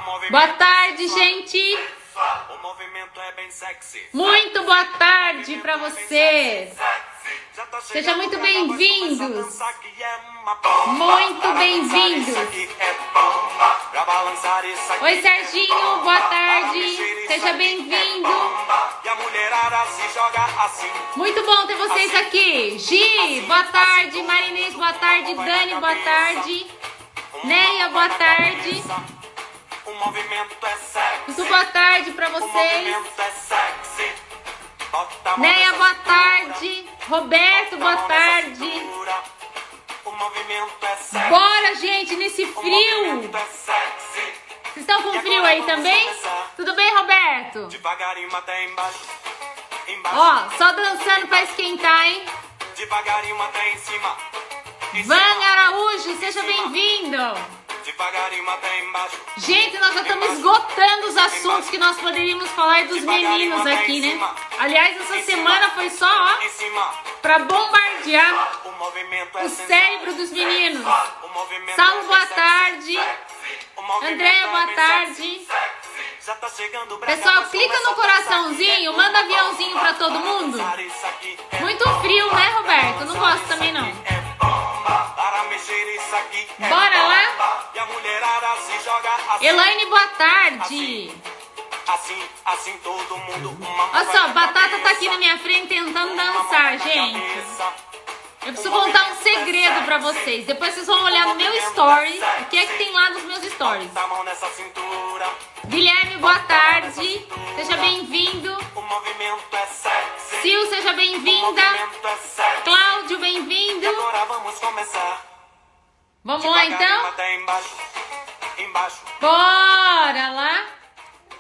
Boa tarde, gente. O movimento é bem sexy. Muito boa tarde pra vocês. Sejam muito bem-vindos. Muito bem-vindos. Oi, Serginho, boa tarde. Seja bem-vindo. Muito bom ter vocês aqui. Gi, boa tarde. Marinês, boa tarde. Dani, boa tarde. Neia, boa tarde. Muito boa tarde pra vocês. Neia, boa tarde. Roberto, boa tarde. Bora, gente, nesse frio. Vocês estão com frio aí também? Tudo bem, Roberto? Devagarinho até embaixo. Ó, só dançando pra esquentar, hein? Devagarinho até em cima. Vânia Araújo, seja bem-vindo. Devagarinho até embaixo. Gente, nós já estamos esgotando os assuntos que nós poderíamos falar dos meninos aqui, né? Aliás, essa semana foi só, ó, Em cima. pra bombardear O movimento é o sensual. cérebro dos meninos. O movimento Saulo, é boa sexy. tarde. O movimento Andréia, é boa bem tarde. sexy. Já tá chegando o Pessoal, clica no coraçãozinho, manda aviãozinho pra todo mundo. Muito frio, né, Roberto? Não gosto também, não. Bora lá? E a mulherada se joga assim. Elaine, boa tarde. Assim todo mundo. Olha só, Batata tá aqui na minha frente tentando dançar, gente. Eu preciso contar um segredo pra vocês. Depois vocês vão olhar no meu story. O que é que tem lá nos meus stories? A mão nessa cintura. Guilherme, boa tarde. Seja bem-vindo. O movimento é sexy. Sil, seja bem-vinda. movimento é sexy. Cláudio, bem-vindo. Agora vamos começar. Vamos lá, então? Até embaixo. Embaixo. Bora lá.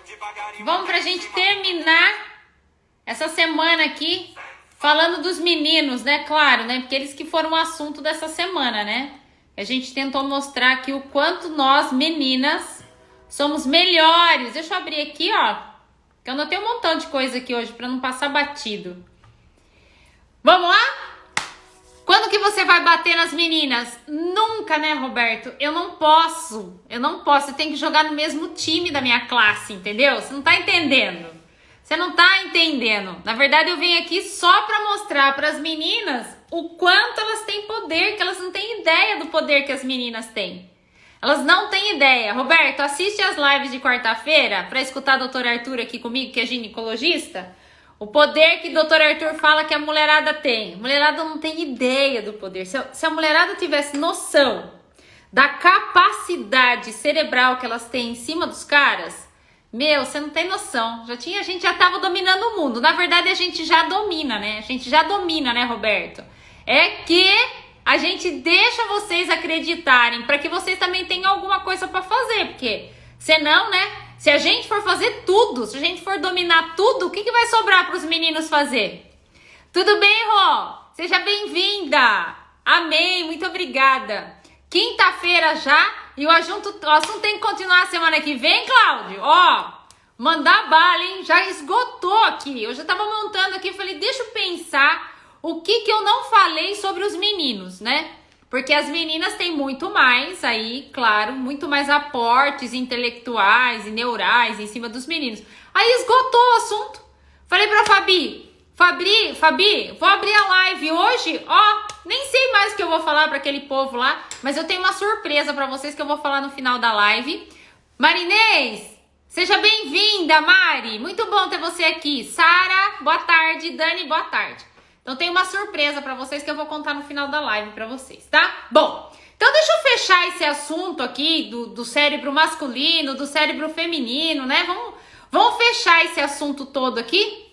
Devagarinho. Vamos pra gente terminar essa semana aqui falando dos meninos, né? Claro, né? Porque eles que foram o assunto dessa semana, né? A gente tentou mostrar aqui o quanto nós, meninas, somos melhores. Deixa eu abrir aqui, ó. Que eu anotei um montão de coisa aqui hoje pra não passar batido. Vamos lá? Quando que você vai bater nas meninas? Nunca, né, Roberto? Eu não posso. Eu tenho que jogar no mesmo time da minha classe, entendeu? Você não tá entendendo. Você não tá entendendo. Na verdade, eu venho aqui só pra mostrar pras meninas o quanto elas têm poder, que elas não têm ideia do poder que as meninas têm. Elas não têm ideia. Roberto, assiste as lives de quarta-feira pra escutar o Dr. Arthur aqui comigo, que é ginecologista. O poder que o Dr. Arthur fala que a mulherada tem. A mulherada não tem ideia do poder. Se a mulherada tivesse noção da capacidade cerebral que elas têm em cima dos caras, meu, você não tem noção. A gente já tava dominando o mundo. Na verdade, a gente já domina, né? A gente já domina, né, Roberto? É que a gente deixa vocês acreditarem para que vocês também tenham alguma coisa para fazer. Porque senão, né? Se a gente for fazer tudo, se a gente for dominar tudo, o que vai sobrar para os meninos fazer? Tudo bem, Rô? Seja bem-vinda. Amém, muito obrigada. Quinta-feira já e o assunto tem que continuar a semana que vem, Cláudio. Ó, mandar bala, hein? Já esgotou aqui. Eu já tava montando aqui, falei, deixa eu pensar o que eu não falei sobre os meninos, né? Porque as meninas têm muito mais aí, claro, muito mais aportes intelectuais e neurais em cima dos meninos. Aí esgotou o assunto. Falei pra Fabi, vou abrir a live hoje, ó, nem sei mais o que eu vou falar pra aquele povo lá, mas eu tenho uma surpresa pra vocês que eu vou falar no final da live. Marinês, seja bem-vinda, Mari, muito bom ter você aqui. Sara, boa tarde. Dani, boa tarde. Então tem uma surpresa pra vocês que eu vou contar no final da live pra vocês, tá? Bom, então deixa eu fechar esse assunto aqui do cérebro masculino, do cérebro feminino, né? Vamos fechar esse assunto todo aqui.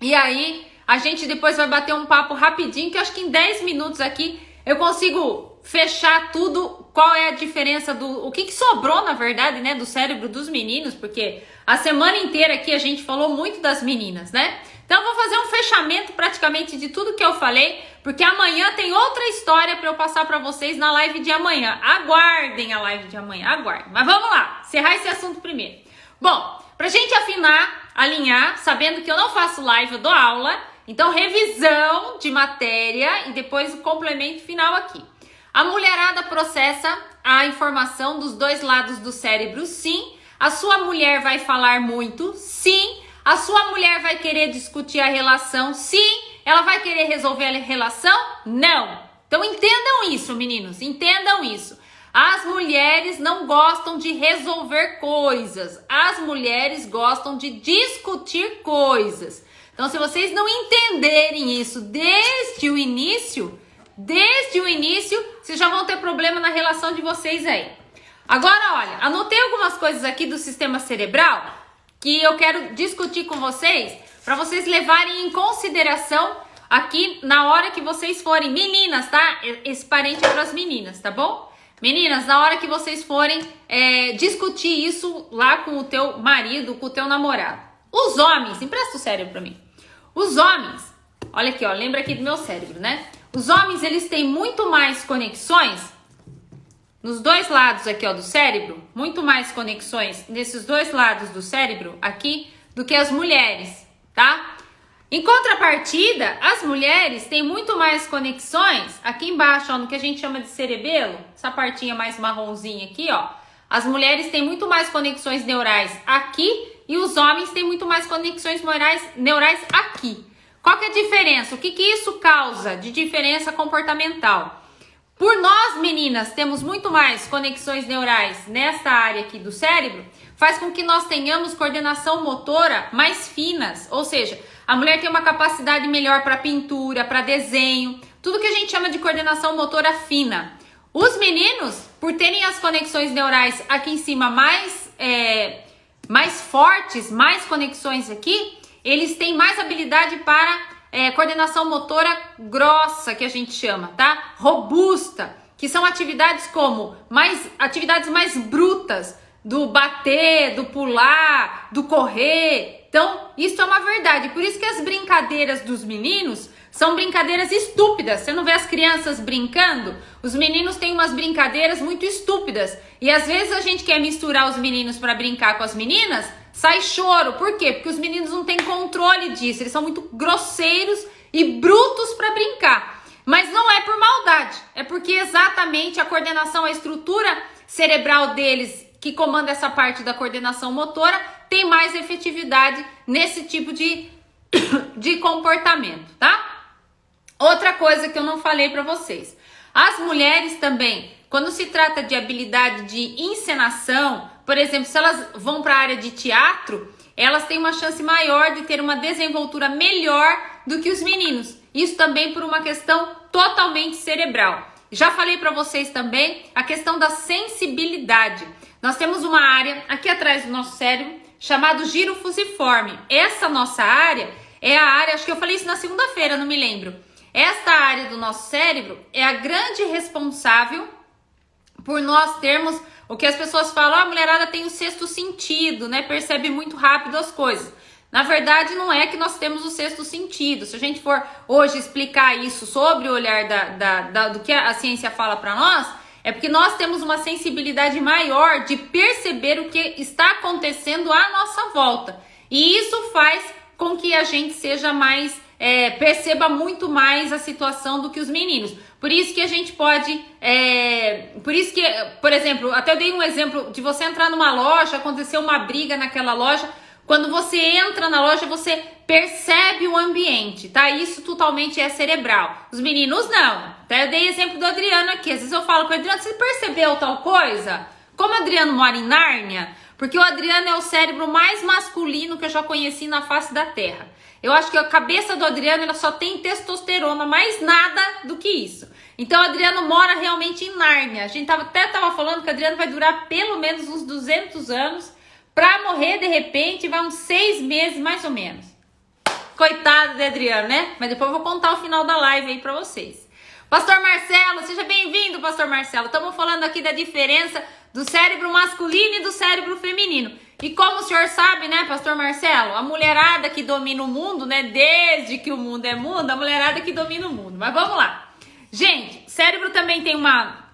E aí a gente depois vai bater um papo rapidinho, que eu acho que em 10 minutos aqui eu consigo fechar tudo. Qual é a diferença o que sobrou, na verdade, né, do cérebro dos meninos, porque a semana inteira aqui a gente falou muito das meninas, né? Então eu vou fazer um fechamento praticamente de tudo que eu falei, porque amanhã tem outra história para eu passar para vocês na live de amanhã. Aguardem a live de amanhã, aguardem. Mas vamos lá, encerrar esse assunto primeiro. Bom, pra gente alinhar, sabendo que eu não faço live, eu dou aula, então revisão de matéria e depois o complemento final aqui. A mulherada processa a informação dos dois lados do cérebro, sim. A sua mulher vai falar muito? Sim. A sua mulher vai querer discutir a relação? Sim. Ela vai querer resolver a relação? Não. Então entendam isso, meninos, entendam isso. As mulheres não gostam de resolver coisas. As mulheres gostam de discutir coisas. Então, se vocês não entenderem isso desde o início, vocês já vão ter problema na relação de vocês aí. Agora, olha, anotei algumas coisas aqui do sistema cerebral que eu quero discutir com vocês, para vocês levarem em consideração aqui na hora que vocês forem, meninas, tá? Esse parente é para as meninas, tá bom? Meninas, na hora que vocês forem discutir isso lá com o teu marido, com o teu namorado. Os homens, empresta o cérebro para mim. Os homens, olha aqui, ó, lembra aqui do meu cérebro, né? Os homens, eles têm muito mais conexões nos dois lados aqui, ó, do cérebro, muito mais conexões nesses dois lados do cérebro aqui do que as mulheres, tá? Em contrapartida, as mulheres têm muito mais conexões aqui embaixo, ó, no que a gente chama de cerebelo, essa partinha mais marronzinha aqui, ó. As mulheres têm muito mais conexões neurais aqui e os homens têm muito mais conexões neurais aqui. Qual que é a diferença? O que isso causa de diferença comportamental? Por nós, meninas, temos muito mais conexões neurais nesta área aqui do cérebro, faz com que nós tenhamos coordenação motora mais finas, ou seja, a mulher tem uma capacidade melhor para pintura, para desenho, tudo que a gente chama de coordenação motora fina. Os meninos, por terem as conexões neurais aqui em cima mais fortes, mais conexões aqui, eles têm mais habilidade para coordenação motora grossa, que a gente chama, tá? Robusta, que são atividades como atividades mais brutas, do bater, do pular, do correr. Então, isso é uma verdade. Por isso que as brincadeiras dos meninos são brincadeiras estúpidas. Você não vê as crianças brincando? Os meninos têm umas brincadeiras muito estúpidas. E às vezes a gente quer misturar os meninos para brincar com as meninas, sai choro. Por quê? Porque os meninos não têm controle disso. Eles são muito grosseiros e brutos para brincar. Mas não é por maldade. É porque exatamente a coordenação, a estrutura cerebral deles, que comanda essa parte da coordenação motora, tem mais efetividade nesse tipo de comportamento, tá? Outra coisa que eu não falei para vocês. As mulheres também, quando se trata de habilidade de encenação, por exemplo, se elas vão para a área de teatro, elas têm uma chance maior de ter uma desenvoltura melhor do que os meninos. Isso também por uma questão totalmente cerebral. Já falei para vocês também a questão da sensibilidade. Nós temos uma área aqui atrás do nosso cérebro chamado giro fusiforme. Essa nossa área é a área, acho que eu falei isso na segunda-feira, não me lembro. Esta área do nosso cérebro é a grande responsável por nós termos o que as pessoas falam, a mulherada tem o sexto sentido, né? Percebe muito rápido as coisas. Na verdade, não é que nós temos o sexto sentido. Se a gente for hoje explicar isso sobre o olhar do que a ciência fala para nós, é porque nós temos uma sensibilidade maior de perceber o que está acontecendo à nossa volta. E isso faz com que a gente seja mais, perceba muito mais a situação do que os meninos. Por isso que a gente pode, por exemplo, até eu dei um exemplo de você entrar numa loja, acontecer uma briga naquela loja. Quando você entra na loja, você percebe o ambiente, tá? Isso totalmente é cerebral. Os meninos não. Até eu dei exemplo do Adriano aqui. Às vezes eu falo com o Adriano, você percebeu tal coisa? Como o Adriano mora em Nárnia, porque o Adriano é o cérebro mais masculino que eu já conheci na face da Terra. Eu acho que a cabeça do Adriano ela só tem testosterona, mais nada do que isso. Então o Adriano mora realmente em Nárnia. A gente até tava falando que o Adriano vai durar pelo menos uns 200 anos. Pra morrer, de repente, vai uns 6 meses, mais ou menos. Coitado de Adriano, né? Mas depois eu vou contar o final da live aí pra vocês. Pastor Marcelo, seja bem-vindo, Pastor Marcelo. Estamos falando aqui da diferença do cérebro masculino e do cérebro feminino. E como o senhor sabe, né, Pastor Marcelo? A mulherada que domina o mundo, né? Desde que o mundo é mundo, a mulherada que domina o mundo. Mas vamos lá. Gente, cérebro também tem uma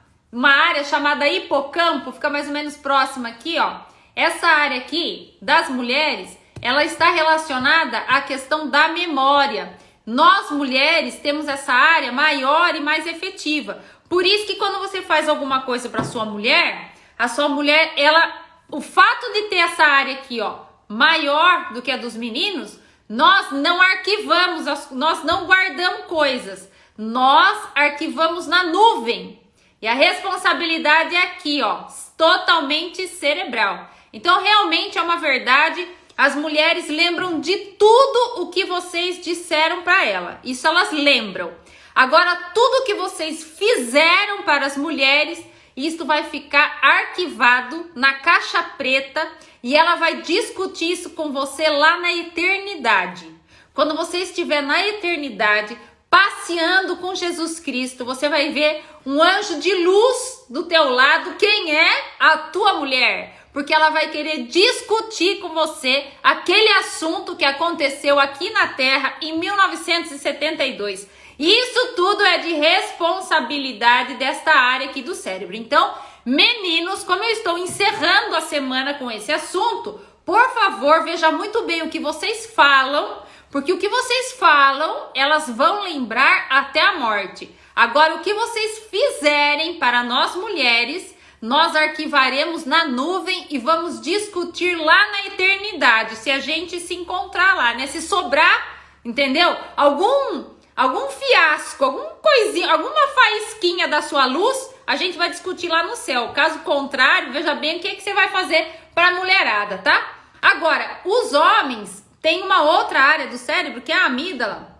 área chamada hipocampo, fica mais ou menos próxima aqui, ó. Essa área aqui das mulheres, ela está relacionada à questão da memória. Nós mulheres temos essa área maior e mais efetiva. Por isso que quando você faz alguma coisa para sua mulher, a sua mulher, ela o fato de ter essa área aqui, ó, maior do que a dos meninos, nós não arquivamos, nós não guardamos coisas, nós arquivamos na nuvem. E a responsabilidade é aqui, ó, totalmente cerebral. Então, realmente é uma verdade, as mulheres lembram de tudo o que vocês disseram para ela. Isso elas lembram. Agora, tudo que vocês fizeram para as mulheres, isso vai ficar arquivado na caixa preta e ela vai discutir isso com você lá na eternidade. Quando você estiver na eternidade, passeando com Jesus Cristo, você vai ver um anjo de luz do teu lado. Quem é? A tua mulher. Porque ela vai querer discutir com você aquele assunto que aconteceu aqui na Terra em 1972. Isso tudo é de responsabilidade desta área aqui do cérebro. Então, meninos, como eu estou encerrando a semana com esse assunto, por favor, veja muito bem o que vocês falam, porque o que vocês falam, elas vão lembrar até a morte. Agora, o que vocês fizerem para nós mulheres, nós arquivaremos na nuvem e vamos discutir lá na eternidade, se a gente se encontrar lá, né? Se sobrar, entendeu? Algum fiasco, alguma coisinha, alguma faísquinha da sua luz, a gente vai discutir lá no céu. Caso contrário, veja bem o que você vai fazer para a mulherada, tá? Agora, os homens têm uma outra área do cérebro, que é a amígdala,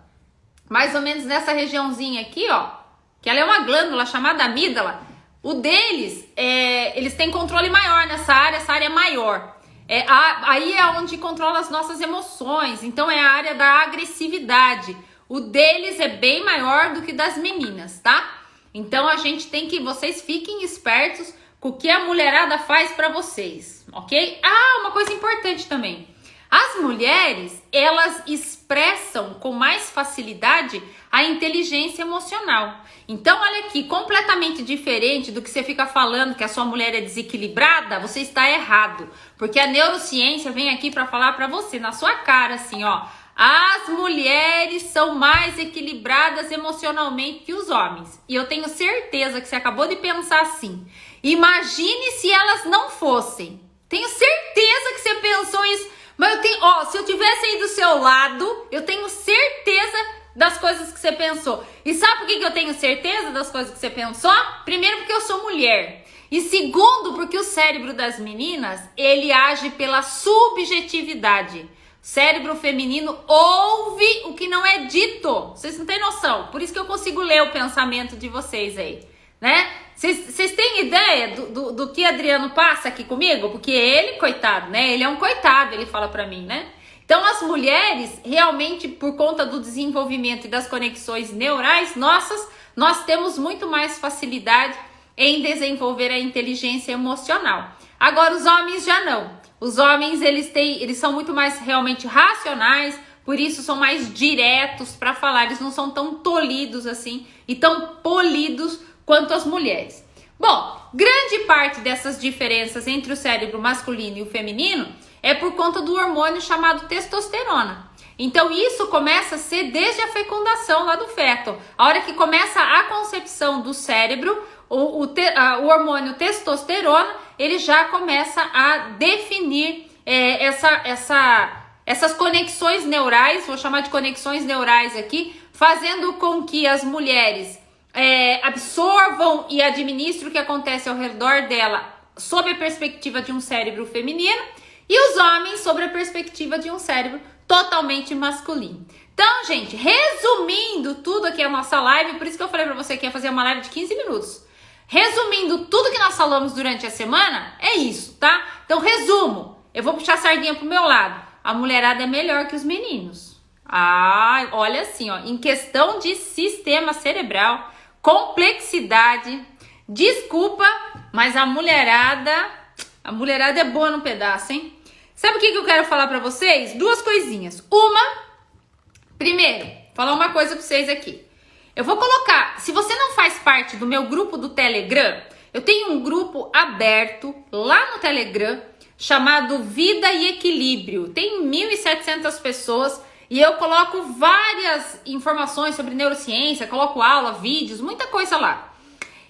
mais ou menos nessa regiãozinha aqui, ó, que ela é uma glândula chamada amígdala. O deles, eles têm controle maior nessa área, essa área é maior. Aí é onde controla as nossas emoções, então é a área da agressividade. O deles é bem maior do que das meninas, tá? Então a gente tem que, vocês fiquem espertos com o que a mulherada faz pra vocês, ok? Ah, uma coisa importante também. As mulheres, elas expressam com mais facilidade a inteligência emocional. Então, olha aqui, completamente diferente do que você fica falando que a sua mulher é desequilibrada, você está errado. Porque a neurociência vem aqui para falar para você, na sua cara, assim, ó. As mulheres são mais equilibradas emocionalmente que os homens. E eu tenho certeza que você acabou de pensar assim. Imagine se elas não fossem. Tenho certeza que você pensou isso. Mas eu tenho, ó, se eu tivesse aí do seu lado, eu tenho certeza das coisas que você pensou. E sabe por que eu tenho certeza das coisas que você pensou? Primeiro, porque eu sou mulher. E segundo, porque o cérebro das meninas, ele age pela subjetividade. Cérebro feminino ouve o que não é dito. Vocês não têm noção. Por isso que eu consigo ler o pensamento de vocês aí, né? Vocês têm ideia do que Adriano passa aqui comigo? Porque ele, coitado, né? Ele é um coitado, ele fala pra mim, né? Então, as mulheres, realmente, por conta do desenvolvimento e das conexões neurais nossas, nós temos muito mais facilidade em desenvolver a inteligência emocional. Agora, os homens já não. Os homens, eles são muito mais realmente racionais, por isso são mais diretos para falar. Eles não são tão tolhidos assim e tão polidos quanto as mulheres. Bom, grande parte dessas diferenças entre o cérebro masculino e o feminino é por conta do hormônio chamado testosterona. Então isso começa a ser desde a fecundação lá do feto. A hora que começa a concepção do cérebro, o hormônio testosterona, ele já começa a definir essas conexões neurais, vou chamar de conexões neurais aqui, fazendo com que as mulheres absorvam e administrem o que acontece ao redor dela sob a perspectiva de um cérebro feminino e os homens sob a perspectiva de um cérebro totalmente masculino. Então, gente, resumindo tudo aqui a nossa live, por isso que eu falei pra você que ia fazer uma live de 15 minutos. Resumindo tudo que nós falamos durante a semana, é isso, tá? Então, resumo. Eu vou puxar a sardinha pro meu lado. A mulherada é melhor que os meninos. Ah, olha assim, ó, em questão de sistema cerebral, complexidade, desculpa, mas a mulherada é boa no pedaço, hein? Sabe o que eu quero falar pra vocês? Duas coisinhas. Primeiro, falar uma coisa pra vocês aqui. Eu vou colocar, se você não faz parte do meu grupo do Telegram, eu tenho um grupo aberto lá no Telegram chamado Vida e Equilíbrio. Tem 1.700 pessoas e eu coloco várias informações sobre neurociência, coloco aula, vídeos, muita coisa lá.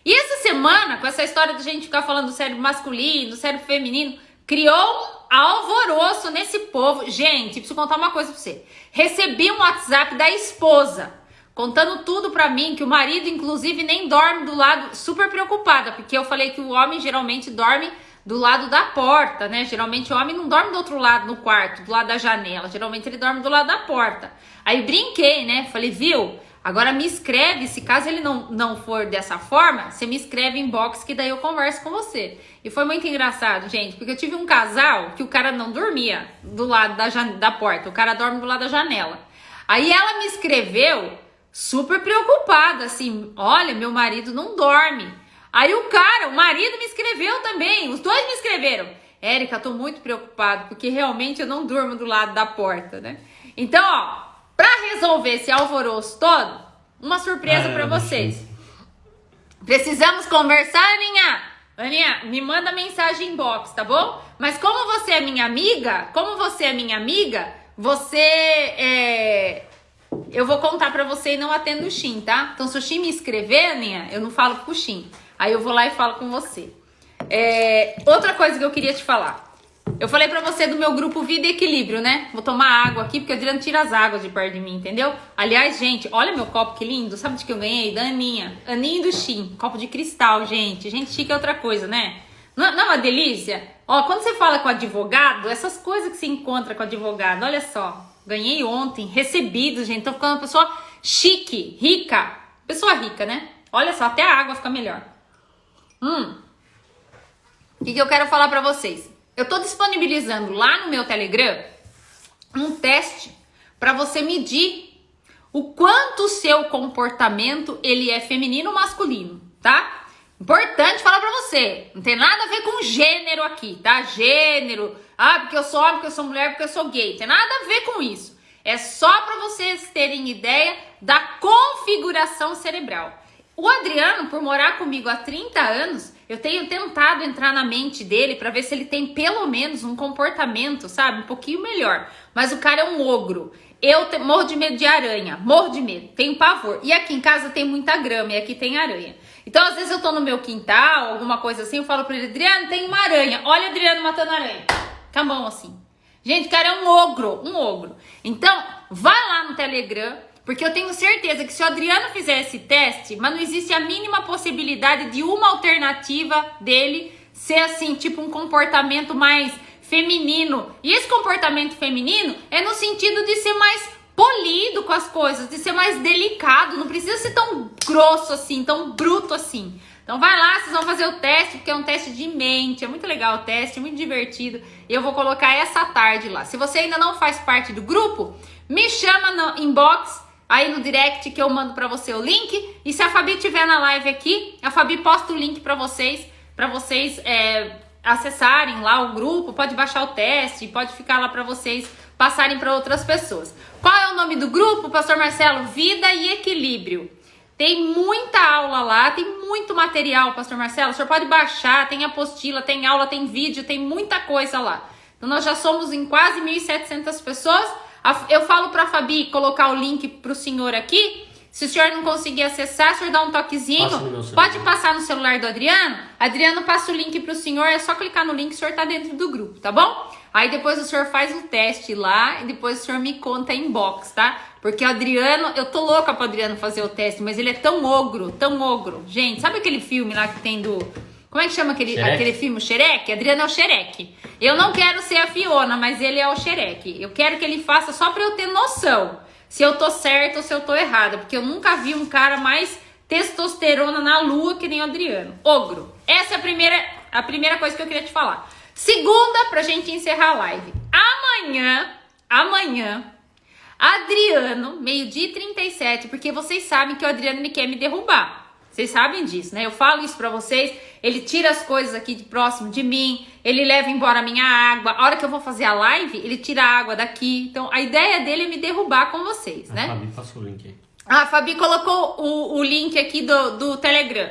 E essa semana, com essa história de gente ficar falando do cérebro masculino, do cérebro feminino, criou um alvoroço nesse povo. Gente, preciso contar uma coisa pra você. Recebi um WhatsApp da esposa, contando tudo pra mim, que o marido, inclusive, nem dorme do lado, super preocupada, porque eu falei que o homem geralmente dorme do lado da porta, né? Geralmente o homem não dorme do outro lado, no quarto, do lado da janela. Geralmente ele dorme do lado da porta. Aí brinquei, né? Falei, viu? Agora me escreve, se caso ele não for dessa forma, você me escreve em inbox que daí eu converso com você. E foi muito engraçado, gente, porque eu tive um casal que o cara não dormia do lado da porta, o cara dorme do lado da janela. Aí ela me escreveu super preocupada, assim, olha, meu marido não dorme. Aí o marido me escreveu também, os dois me escreveram. Érica, tô muito preocupado, porque realmente eu não durmo do lado da porta, né? Então, ó, pra resolver esse alvoroço todo, uma surpresa pra vocês. Precisamos conversar, Aninha? Aninha, me manda mensagem inbox, tá bom? Mas como você é minha amiga, eu vou contar pra você e não atendo o Shin, tá? Então se o Shin me escrever, Aninha, eu não falo com o Shin. Aí eu vou lá e falo com você. Outra coisa que eu queria te falar. Eu falei pra você do meu grupo Vida e Equilíbrio, né? Vou tomar água aqui, porque o Adriano tira as águas de perto de mim, entendeu? Aliás, gente, olha meu copo, que lindo. Sabe de que eu ganhei? Da Aninha. Aninha e do Shin. Copo de cristal, gente. Gente, chique é outra coisa, né? Não é uma delícia? Ó, quando você fala com advogado, essas coisas que você encontra com advogado, olha só. Ganhei ontem, recebido, gente. Tô ficando uma pessoa chique, rica. Pessoa rica, né? Olha só, até a água fica melhor. O que eu quero falar pra vocês? Eu tô disponibilizando lá no meu Telegram um teste pra você medir o quanto o seu comportamento ele é feminino ou masculino, tá? Importante falar pra você, não tem nada a ver com gênero aqui, tá? Gênero, porque eu sou homem, porque eu sou mulher, porque eu sou gay, tem nada a ver com isso. É só pra vocês terem ideia da configuração cerebral. O Adriano, por morar comigo há 30 anos, eu tenho tentado entrar na mente dele pra ver se ele tem pelo menos um comportamento, sabe? Um pouquinho melhor. Mas o cara é um ogro. Eu morro de medo de aranha, morro de medo, tenho pavor. E aqui em casa tem muita grama e aqui tem aranha. Então, às vezes eu tô no meu quintal, alguma coisa assim, eu falo pra ele, Adriano, tem uma aranha. Olha o Adriano matando aranha. Com a mão assim. Gente, o cara é um ogro. Então, vai lá no Telegram, porque eu tenho certeza que se o Adriano fizer esse teste, mas não existe a mínima possibilidade de uma alternativa dele ser assim, tipo um comportamento mais feminino. E esse comportamento feminino é no sentido de ser mais polido com as coisas, de ser mais delicado, não precisa ser tão grosso assim, tão bruto assim. Então vai lá, vocês vão fazer o teste, porque é um teste de mente, é muito legal o teste, é muito divertido. E eu vou colocar essa tarde lá. Se você ainda não faz parte do grupo, me chama no inbox, aí no direct que eu mando pra você o link. E se a Fabi estiver na live aqui, a Fabi posta o link pra vocês acessarem lá o grupo. Pode baixar o teste, pode ficar lá pra vocês passarem para outras pessoas. Qual é o nome do grupo, Pastor Marcelo? Vida e Equilíbrio. Tem muita aula lá, tem muito material, Pastor Marcelo. O senhor pode baixar, tem apostila, tem aula, tem vídeo, tem muita coisa lá. Então nós já somos em quase 1.700 pessoas. Eu falo para a Fabi colocar o link para o senhor aqui. Se o senhor não conseguir acessar, o senhor dá um toquezinho. Pode passar no celular do Adriano. Adriano passa o link para o senhor, é só clicar no link, o senhor tá dentro do grupo, tá bom? Aí depois o senhor faz o teste lá e depois o senhor me conta em inbox, tá? Porque o Adriano, eu tô louca pro Adriano fazer o teste, mas ele é tão ogro, tão ogro. Gente, sabe aquele filme lá que tem do... Como é que chama aquele filme, o Shrek? Adriano é o Shrek. Eu não quero ser a Fiona, mas ele é o Shrek. Eu quero que ele faça só pra eu ter noção se eu tô certa ou se eu tô errada. Porque eu nunca vi um cara mais testosterona na lua que nem o Adriano. Ogro. Essa é a primeira coisa que eu queria te falar. Segunda, pra gente encerrar a live. Amanhã, Adriano, 12h37, porque vocês sabem que o Adriano ele quer me derrubar. Vocês sabem disso, né? Eu falo isso pra vocês. Ele tira as coisas aqui de próximo de mim. Ele leva embora a minha água. A hora que eu vou fazer a live, ele tira a água daqui. Então, a ideia dele é me derrubar com vocês, né? Fabi, passa o link aí. A Fabi colocou o link aqui do Telegram.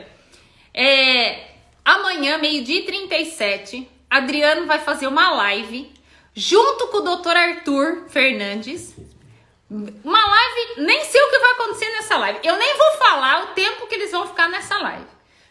Amanhã, 12h37, Adriano vai fazer uma live junto com o Dr. Arthur Fernandes. Uma live, nem sei o que vai acontecer nessa live. Eu nem vou falar o tempo que eles vão ficar nessa live.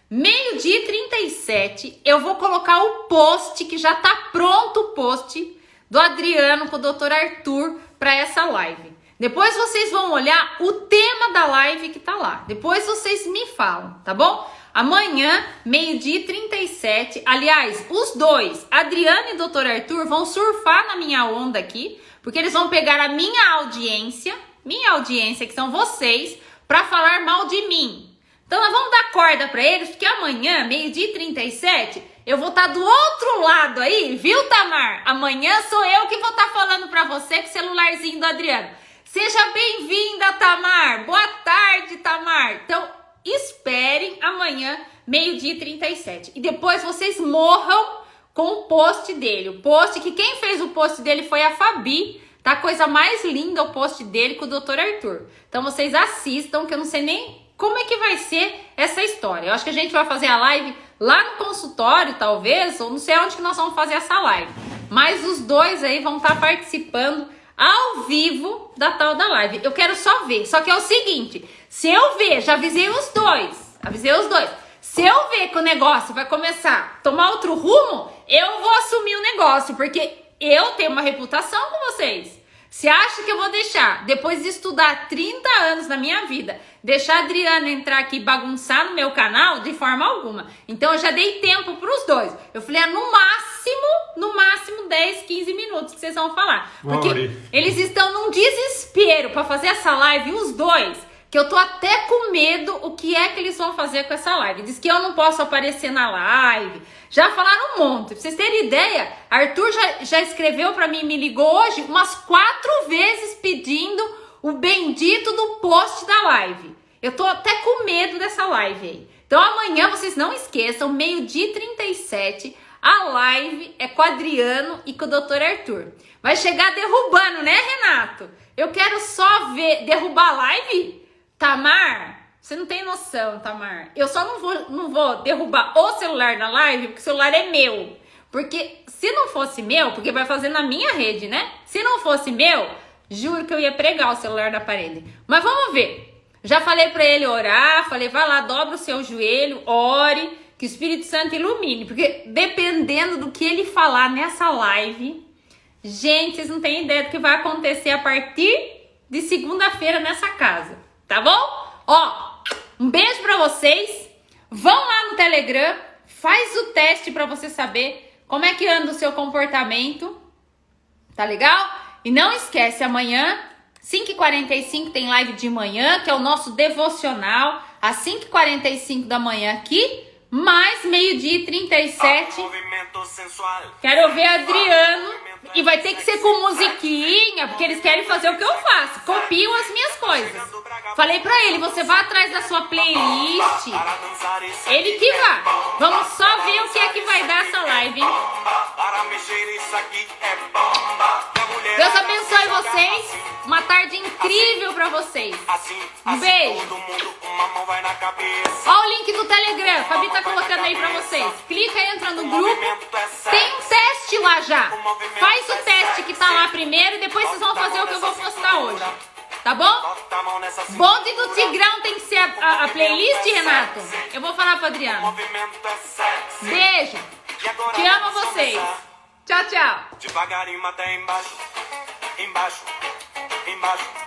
meio-dia e 37, eu vou colocar o post, que já tá pronto o post do Adriano com o Dr. Arthur para essa live. Depois vocês vão olhar o tema da live que tá lá. Depois vocês me falam, tá bom? Amanhã, meio-dia e 37, aliás, os dois, Adriano e Dr. Arthur, vão surfar na minha onda aqui, porque eles vão pegar a minha audiência, que são vocês, para falar mal de mim. Então nós vamos dar corda para eles, porque amanhã, meio-dia e 37, eu vou estar do outro lado aí, viu, Tamar? Amanhã sou eu que vou estar falando para você com o celularzinho do Adriano. Seja bem-vinda, Tamar. Boa tarde, Tamar. Então, esperem amanhã, meio-dia e 37. E depois vocês morram com o post dele. O post que quem fez o post dele foi a Fabi. Tá coisa mais linda o post dele com o Dr. Arthur. Então vocês assistam, que eu não sei nem como é que vai ser essa história. Eu acho que a gente vai fazer a live lá no consultório, talvez, ou não sei onde que nós vamos fazer essa live. Mas os dois aí vão estar participando ao vivo da tal da live. Eu quero só ver. Só que é o seguinte, se eu ver, já avisei os dois. Se eu ver que o negócio vai começar a tomar outro rumo, eu vou assumir o negócio, porque eu tenho uma reputação com vocês. Você acha que eu vou deixar, depois de estudar 30 anos na minha vida, deixar a Adriana entrar aqui e bagunçar no meu canal? De forma alguma. Então eu já dei tempo para os dois. Eu falei, no máximo 10, 15 minutos que vocês vão falar. Porque eles estão num desespero para fazer essa live, os dois, que eu tô até com medo o que é que eles vão fazer com essa live. Diz que eu não posso aparecer na live. Já falaram um monte. Pra vocês terem ideia, Arthur já escreveu pra mim, me ligou hoje umas 4 vezes pedindo o bendito do post da live. Eu tô até com medo dessa live aí. Então amanhã vocês não esqueçam, meio-dia e 37, a live é com o Adriano e com o Dr. Arthur. Vai chegar derrubando, né, Renato? Eu quero só ver derrubar a live? Tamar, você não tem noção, Tamar. Eu só não vou derrubar o celular na live, porque o celular é meu. Porque se não fosse meu, porque vai fazer na minha rede, né? Se não fosse meu, juro que eu ia pregar o celular na parede. Mas vamos ver. Já falei pra ele orar, falei, vai lá, dobra o seu joelho, ore, que o Espírito Santo ilumine. Porque dependendo do que ele falar nessa live, gente, vocês não têm ideia do que vai acontecer a partir de segunda-feira nessa casa. Tá bom? Ó, um beijo pra vocês. Vão lá no Telegram, faz o teste pra você saber como é que anda o seu comportamento. Tá legal? E não esquece, amanhã, 5h45 tem live de manhã, que é o nosso devocional, às 5h45 da manhã aqui, mais meio-dia e 37. Quero ver Adriano. E vai ter que ser com musiquinha, porque eles querem fazer o que eu faço. Copiam as minhas coisas. Falei pra ele, você vai atrás da sua playlist. Ele que vai. Vamos só ver o que é que vai dar essa live, hein? Deus abençoe vocês. Uma tarde incrível pra vocês. Um beijo. Ó o link do Telegram. A Fabi tá colocando aí pra vocês. Clica e entra no grupo. Tem um teste lá já. Faz o teste que tá lá primeiro e depois vocês vão fazer o que eu vou postar hoje. Tá bom? Bonde do Tigrão tem que ser a playlist, Renato? Eu vou falar pro Adriano. Beijo. Te amo a vocês. Tchau, tchau. Devagarinho até embaixo, embaixo, embaixo.